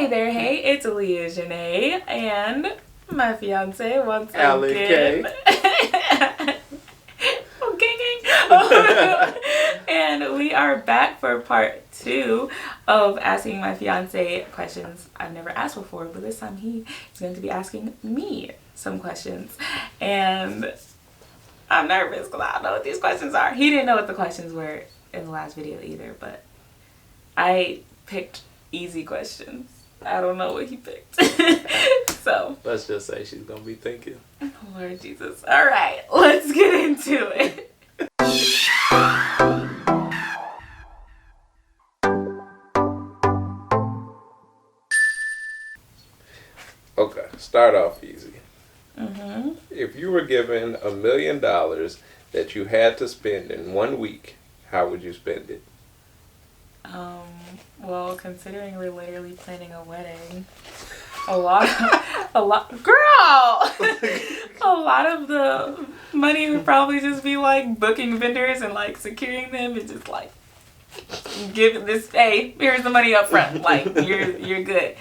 Hey there, hey, it's Aaliyah Janae and my fiance once Alan again. K. Oh, gang. And we are back for part 2 of asking my fiance questions I've never asked before, but this time he is going to be asking me some questions. And I'm nervous because I don't know what these questions are. He didn't know what the questions were in the last video either, but I picked easy questions. I don't know what he picked. So Let's just say she's gonna be thinking. oh, Lord Jesus. All right, let's get into it. Okay, start off easy. Mm-hmm. If you were given $1 million that you had to spend in 1 week, how would you spend it? Well, considering we're literally planning a wedding, a lot, girl, a lot of the money would probably just be like booking vendors and like securing them and just like give this, hey, here's the money up front, like you're good.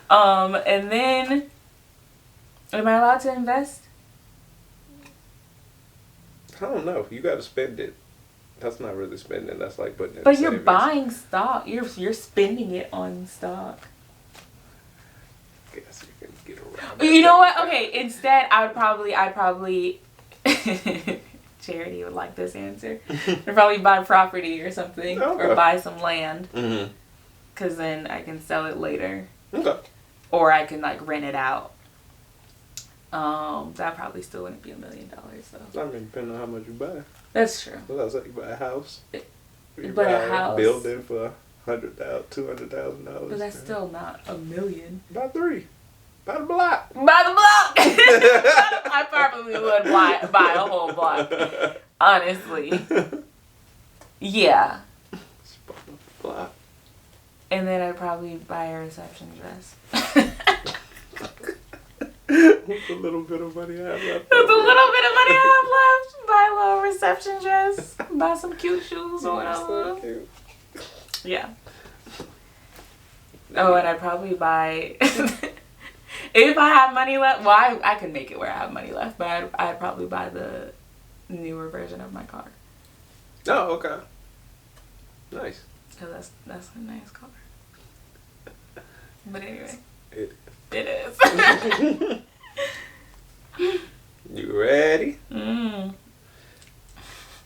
And then, am I allowed to invest? I don't know. You got to spend it. That's not really spending. That's like putting it. But you're buying stock. You're spending it on stock. Guess you can get around. You know what? Okay. Instead, I'd probably. Charity would like this answer. I'd probably buy property or something, Okay. or buy some land. Mm-hmm. Cause then I can sell it later. Okay. Or I can like rent it out. That probably still wouldn't be $1 million though. I mean, depending on how much you buy. That's true. Well, that's like you buy a house. You But buy a house. building for $100,000, $200,000. But that's still not $1 million. Buy 3. Buy the block. Buy the block. I probably would buy a whole block. Honestly. Yeah. Just buy the block. And then I'd probably buy a reception dress. With a little bit of money I have left. With a little bit of money I have left, buy a little reception dress, buy some cute shoes or whatever. So cute. Yeah. Oh, and I'd probably buy, if I have money left, well, I can make it where I have money left, but I'd probably buy the newer version of my car. Oh, okay. Nice. Because that's a nice car. But anyway. It is. You ready? Mm.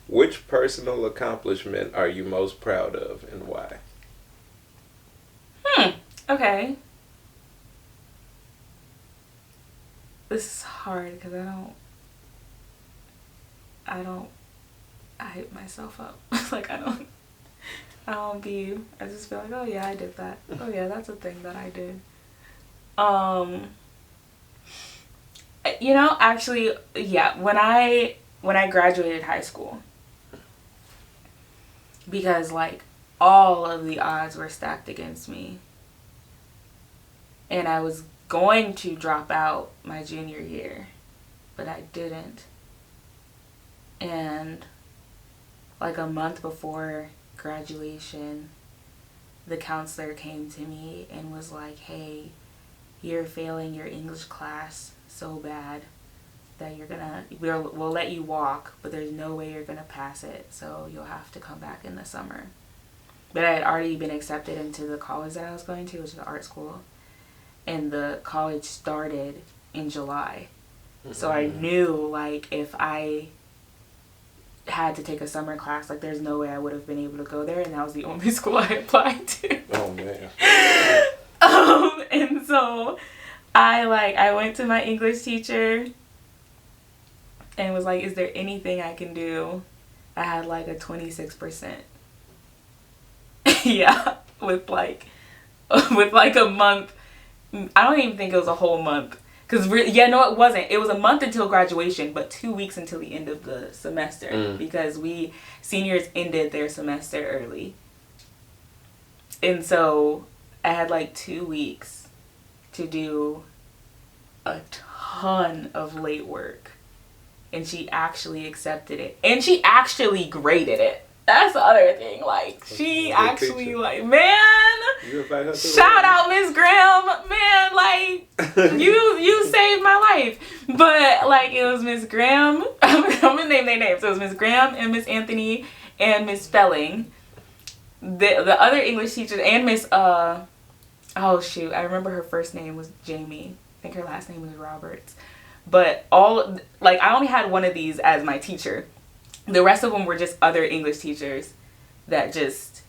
Which personal accomplishment are you most proud of and why? Okay. This is hard because I hype myself up. Like I just feel like, oh yeah, I did that. Oh yeah, that's a thing that I did. You know, actually, yeah, when I graduated high school, because like all of the odds were stacked against me, and I was going to drop out my junior year, but I didn't. And like a month before graduation, the counselor came to me and was like, hey, you're failing your English class so bad that we'll let you walk, but there's no way you're gonna pass it, so you'll have to come back in the summer. But I had already been accepted into the college that I was going to, which is art school, and the college started in July. So I knew like if I had to take a summer class, like there's no way I would have been able to go there, and that was the only school I applied to. Oh man. And so I went to my English teacher and was like, is there anything I can do? I had like a 26%. Yeah, with like a month. I don't even think it was a whole month. It wasn't. It was a month until graduation, but 2 weeks until the end of the semester because seniors ended their semester early. And so I had like 2 weeks to do a ton of late work, and she actually accepted it, and she actually graded it. That's the other thing. Like, she actually, like, man, shout out Miss Graham. You saved my life. But like it was Miss Graham. I'm gonna name their names. So it was Miss Graham and Miss Anthony and Miss Spelling. The other English teachers and Miss oh shoot, I remember her first name was Jamie. I think her last name was Roberts. But I only had one of these as my teacher. The rest of them were just other English teachers that just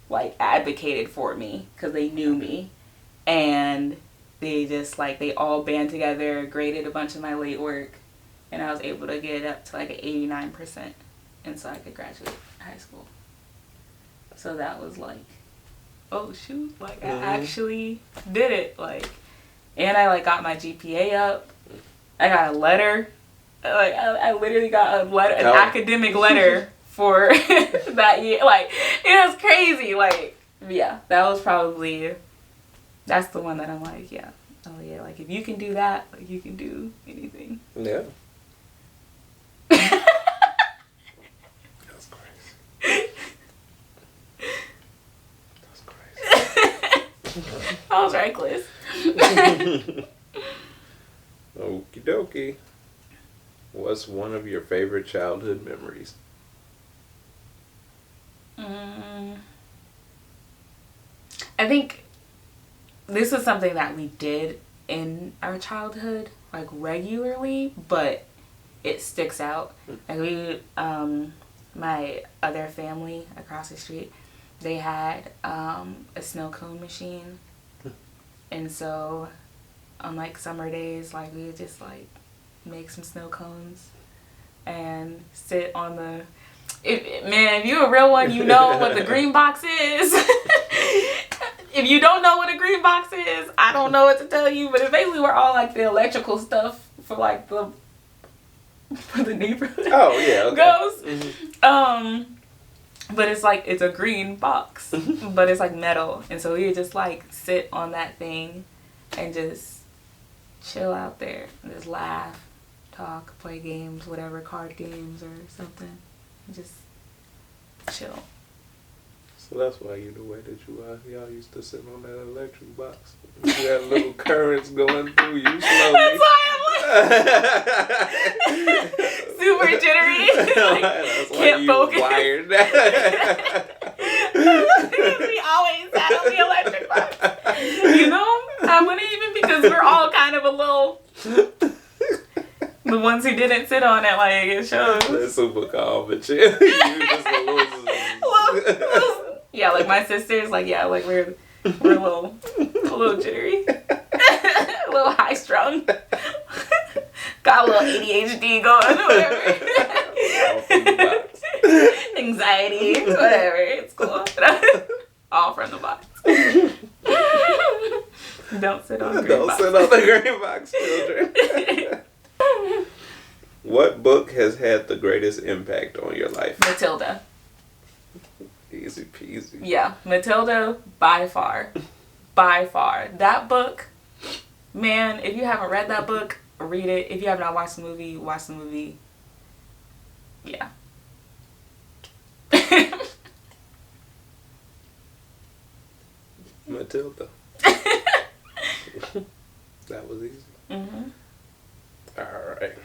like advocated for me because they knew me, and they just like they all band together, graded a bunch of my late work, and I was able to get it up to like an 89%, and so I could graduate high school. So that was like, oh shoot, like I actually did it, like, and I like got my GPA up. I got a letter, like I literally got a letter, an academic letter for that year. Like it was crazy. Like yeah, that's the one that I'm like, yeah, oh yeah, like if you can do that, like you can do anything. Yeah. I was reckless. Okie dokie. What's one of your favorite childhood memories? I think this is something that we did in our childhood, like regularly, but it sticks out. Like we, my other family across the street, they had a snow cone machine, and so on like summer days, like we would just like make some snow cones and sit on the. If you're a real one, you know what the green box is. If you don't know what a green box is, I don't know what to tell you. But it's basically where all like the electrical stuff for like the neighborhood. Oh yeah, okay. Goes. Mm-hmm. But it's like it's a green box, but it's like metal, and so you just like sit on that thing and just chill out there and just laugh, talk, play games, whatever, card games or something, and just chill. So that's why you the way that you are. Y'all used to sit on that electric box. You had little currents going through you slowly. That's why I'm like super jittery. Like, that's why can't you focus. Wired. We always sat on the electric box. You know, I wouldn't even, because we're all kind of a little. The ones who didn't sit on it, like it shows. That's super calm, but you just a little. Yeah, like my sisters, like yeah, like we're a little jittery, a little high strung, got a little ADHD going, whatever. Anxiety, whatever. It's cool. All from the box. Don't sit on the green box. Don't sit on the green box, children. What book has had the greatest impact on your life? Matilda. Easy peasy. Yeah, Matilda by far. By far. That book, man, if you haven't read that book, read it. If you have not watched the movie, watch the movie. Yeah. Matilda. That was easy. Mm-hmm. All right.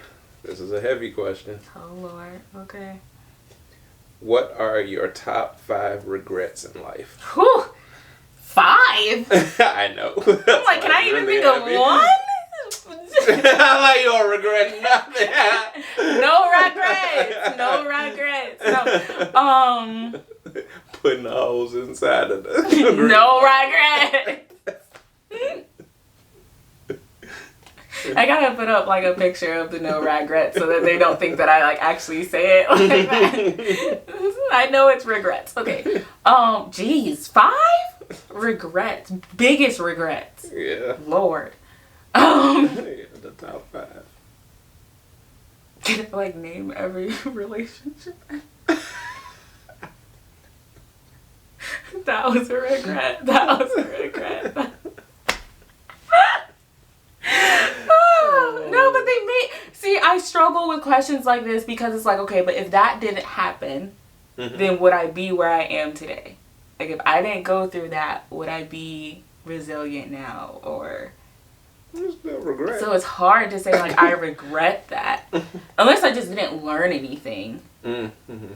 This is a heavy question. Oh, Lord. Okay. What are your top 5 regrets in life? Whew. 5? I know. I'm like, can I even think of one? I'm like, you don't regret nothing. No regrets. No regrets. No. Putting the holes inside of the no regrets. I gotta put up like a picture of the no regrets so that they don't think that I like actually say it like that. I know it's regrets. Okay. Geez, 5 regrets. Biggest regrets. Yeah. Lord. Yeah, the top 5. Can I like name every relationship? That was a regret. That was a regret. No, but they made. See, I struggle with questions like this because it's like, okay, but if that didn't happen, then would I be where I am today? Like, if I didn't go through that, would I be resilient now? Or, You still regret. So it's hard to say, like, I regret that. Unless I just didn't learn anything. Mm-hmm.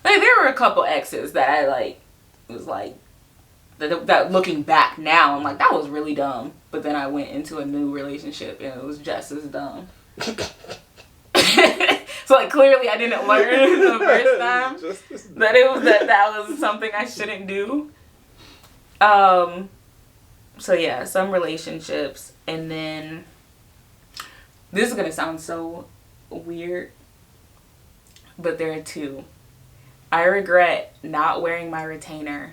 Like, there were a couple exes that I, like, was like, that looking back now, I'm like, that was really dumb. But then I went into a new relationship and it was just as dumb. So, like, clearly I didn't learn the first time that it was that was something I shouldn't do. So yeah, some relationships, and then this is gonna sound so weird, but there are two. I regret not wearing my retainer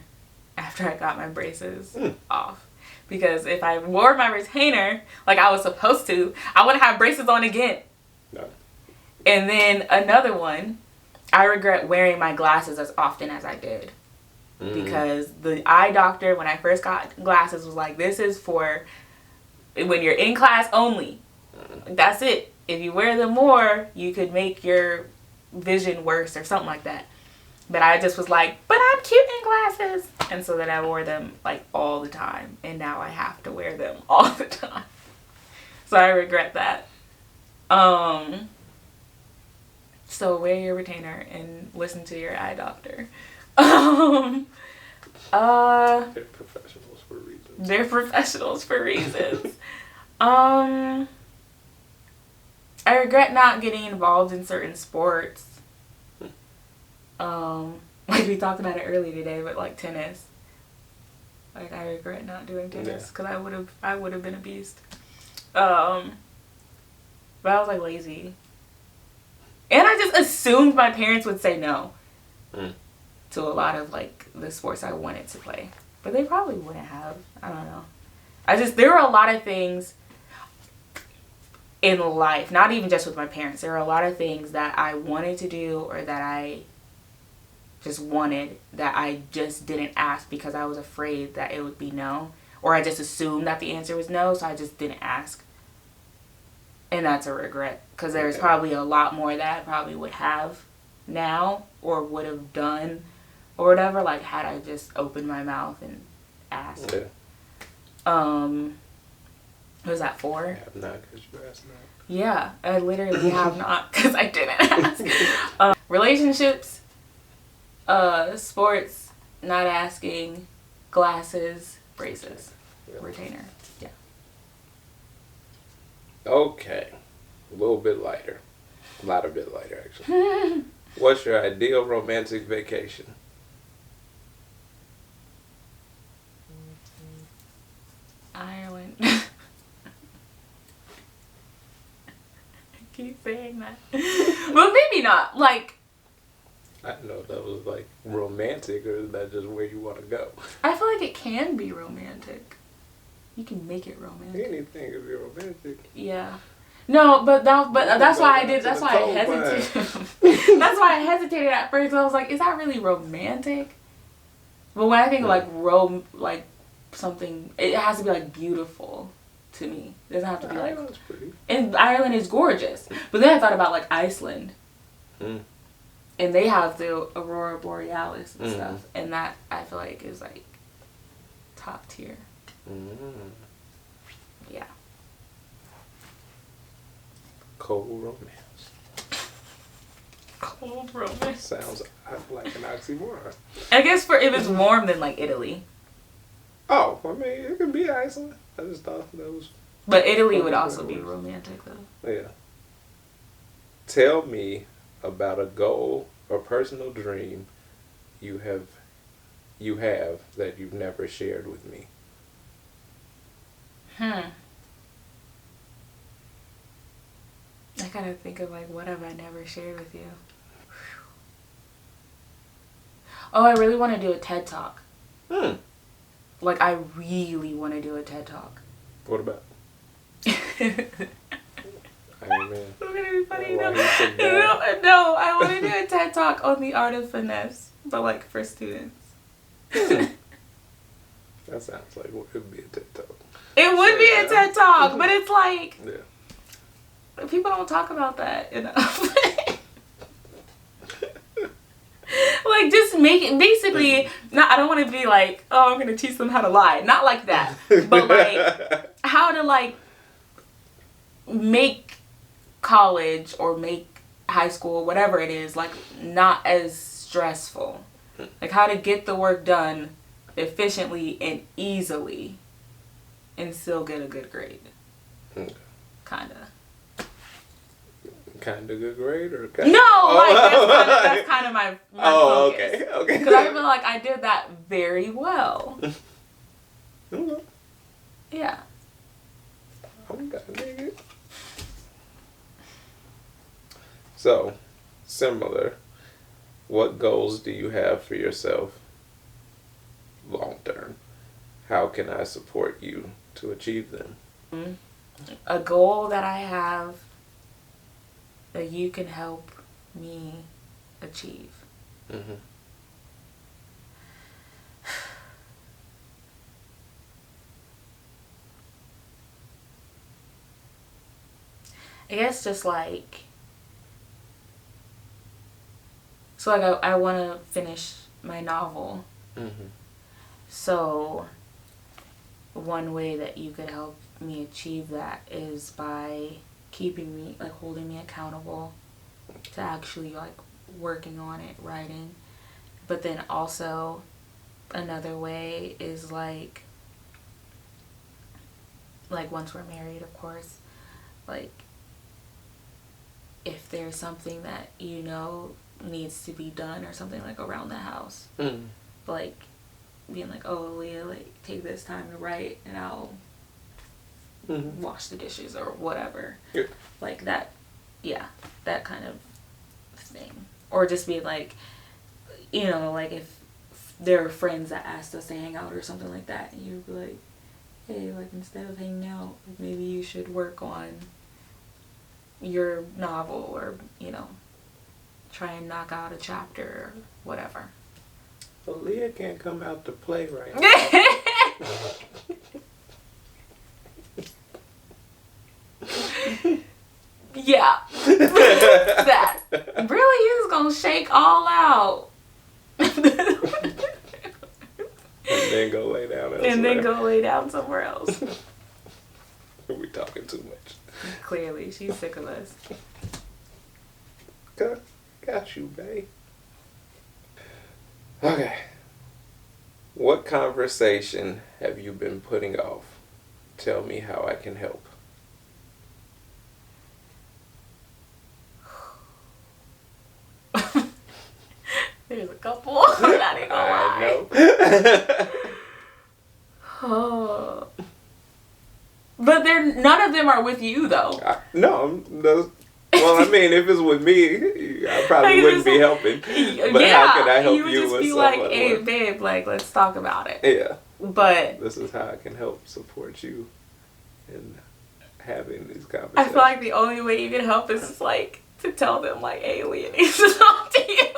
after I got my braces off. Because if I wore my retainer like I was supposed to, I wouldn't have braces on again. No. And then another one, I regret wearing my glasses as often as I did. Because the eye doctor, when I first got glasses, was like, this is for when you're in class only. That's it. If you wear them more, you could make your vision worse or something like that. But I just was like, but I'm cute in glasses. And so then I wore them like all the time. And now I have to wear them all the time. So I regret that. So wear your retainer and listen to your eye doctor. They're professionals for reasons. They're professionals for reasons. I regret not getting involved in certain sports. Like we talked about it earlier today, but like tennis. Like I regret not doing tennis because I would have been a beast. But I was like lazy. And I just assumed my parents would say no. To a lot of like the sports I wanted to play, but they probably wouldn't have. I don't know. There were a lot of things in life, not even just with my parents. There were a lot of things that I wanted to do or that I just wanted that I just didn't ask because I was afraid that it would be no, or I just assumed that the answer was no, so I just didn't ask. And that's a regret because there's probably a lot more that I probably would have now or would have done or whatever, like had I just opened my mouth and asked. What was that for? I have not because you asked not. Yeah, I literally have not because I didn't ask. Relationships, sports, not asking, glasses, braces, retainer. Yeah. Okay. A little bit lighter. A lot of bit lighter, actually. What's your ideal romantic vacation? Ireland. I keep saying that. But maybe not. Like, I don't know if that was like romantic or is that just where you want to go? I feel like it can be romantic. You can make it romantic. Anything can be romantic. Yeah. No, but that's why I did. That's why I hesitated. That's why I hesitated at first. I was like, "Is that really romantic?" But when I think of like something, it has to be like beautiful to me. It doesn't have to be like. Ireland's pretty. And Ireland is gorgeous. But then I thought about like Iceland, and they have the aurora borealis and stuff, and that I feel like is like top tier. Yeah. Cold romance. Cold romance. Sounds like an oxymoron. I guess if it's warm, then like Italy. Oh, I mean, it could be Iceland. I just thought that was... But Italy would also be romantic, though. Yeah. Tell me about a goal or personal dream you have that you've never shared with me. I gotta think of like, what have I never shared with you? Oh, I really want to do a TED Talk. Like, I really want to do a TED Talk. What about? Iron Man. It's gonna be funny. No, I want to do a TED Talk on the art of finesse, but like for students. That sounds like it would be a TED Talk. It would be a TED Talk, but it's like... Yeah. People don't talk about that enough. Like, just make it, basically, I don't want to be like, oh, I'm going to teach them how to lie. Not like that. But like, how to like make college or make high school, whatever it is, like not as stressful. Like how to get the work done efficiently and easily and still get a good grade. Kinda. Kinda good grade or kinda? No, like that's kind of my focus. Okay. Because I feel like I did that very well. Okay. Yeah. Okay. So, similar. What goals do you have for yourself long term? How can I support you to achieve them? A goal that I have that you can help me achieve. Mm-hmm. I guess just like, so like I want to finish my novel. Mm-hmm. So one way that you could help me achieve that is by keeping me, like holding me accountable to actually like working on it, writing. But then also another way is like once we're married, of course, like if there's something that you know needs to be done or something like around the house, like being like, oh Leah, like take this time to write and I'll wash the dishes or whatever. Yeah. Like that, yeah, that kind of thing. Or just being like, you know, like if there are friends that asked us to hang out or something like that, and you'd be like, hey, like instead of hanging out, maybe you should work on your novel or, you know, try and knock out a chapter or whatever. Well, Leah can't come out to play right now. Yeah. That. Really, you just gonna shake all out. And then go lay down elsewhere. And then go lay down somewhere else. We talking too much. Clearly, she's sick of us. Got you, babe. Okay. What conversation have you been putting off? Tell me how I can help. There's a couple. I'm not even gonna lie. I know. Oh. But none of them are with you though. No. Well, I mean, if it's with me, I probably Like, wouldn't be helping. But yeah, how can I help you would you just with be someone? like, hey babe, like let's talk about it. Yeah. But This is how I can help support you in having these conversations. I feel like the only way you can help is just like to tell them like, hey, Leah needs to talk to you.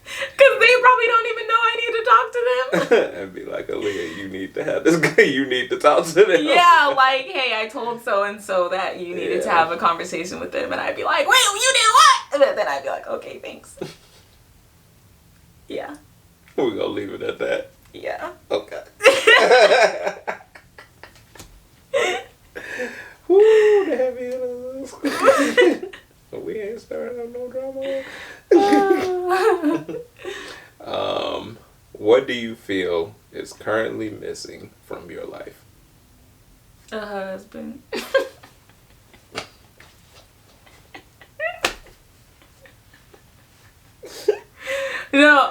Because they probably don't even know I need to talk to them. And be like, Aaliyah, you need to have this guy. You need to talk to them. Yeah, like, hey, I told so-and-so that you needed to have a conversation with them. And I'd be like, wait, you did what? And then I'd be like, okay, thanks. Yeah. We're going to leave it at that. Yeah. Okay. Woo, the heavy hitters. We ain't starting up no drama. What do you feel is currently missing from your life? A husband. No,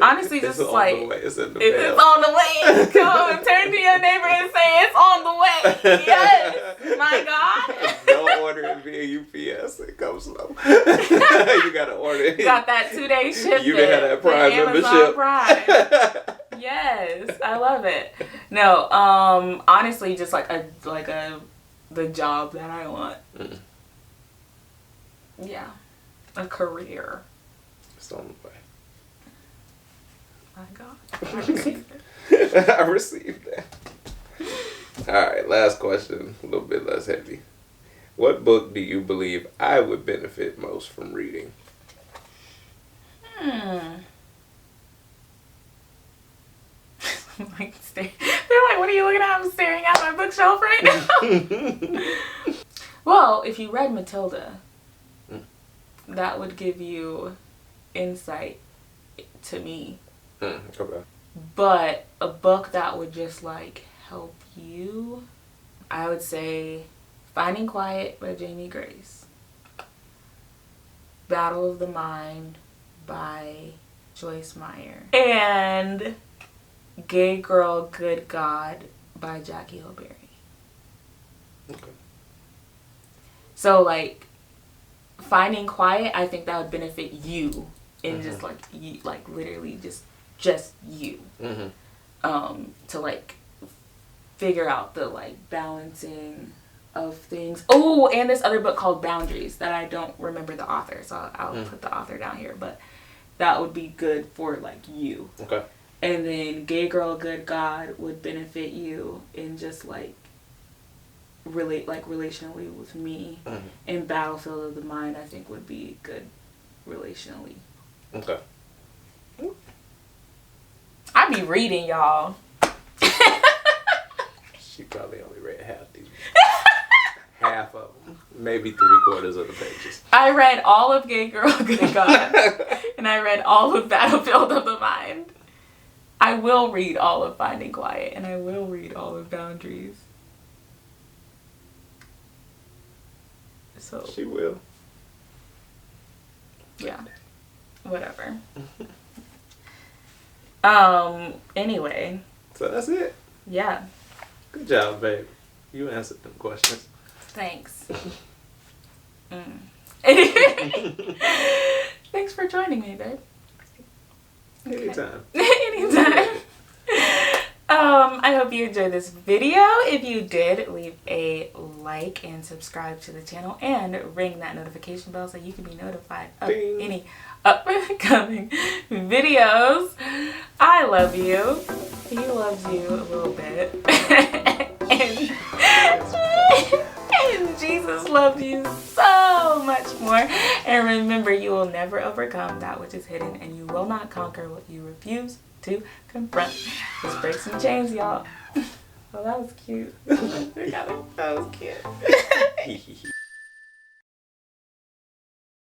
honestly, just it's like on the way. It's in the it's mail. on the way. Come on, turn to your neighbor and say it's on the way. Yes, my God. Don't order it via UPS. It comes slow. You gotta order it. Got that 2-day shipping. You didn't have that Prime membership. Prime. Yes, I love it. No, honestly, just like the job that I want. Yeah, a career. It's on the way. My God, I received it. I received that. Alright, last question. A little bit less heavy. What book do you believe I would benefit most from reading? I'm like, they're like, what are you looking at? I'm staring at my bookshelf right now. Well, if you read Matilda, that would give you insight to me. Okay. But a book that would just like help you, I would say Finding Quiet by Jamie Grace, Battle of the Mind by Joyce Meyer, and Gay Girl, Good God by Jackie Hilberry. Okay. So like Finding Quiet, I think that would benefit you in just like you, like literally just you. To like figure out the like balancing of things. Oh, and this other book called Boundaries that I don't remember the author, so I'll put the author down here, but that would be good for like you. Okay. And then Gay Girl, Good God would benefit you in just like relationally with me. And Battlefield of the Mind, I think, would be good relationally. Okay. I be reading, y'all. She probably only read half these. Half of them. Maybe 3/4 of the pages. I read all of Gay Girl, Good God. And I read all of Battlefield of the Mind. I will read all of Finding Quiet. And I will read all of Boundaries. So She will. yeah. Whatever. Anyway. So that's it. Yeah. Good job, babe. You answered them questions. Thanks. Thanks for joining me, babe. Anytime. Anytime. I hope you enjoyed this video. If you did, leave a like and subscribe to the channel and ring that notification bell so you can be notified of Ding. any upcoming videos. I love you. He loves you a little bit. and Jesus loves you so much more. And remember, you will never overcome that which is hidden, and you will not conquer what you refuse to confront. Let's break some chains, y'all. Oh, that was cute. That was cute.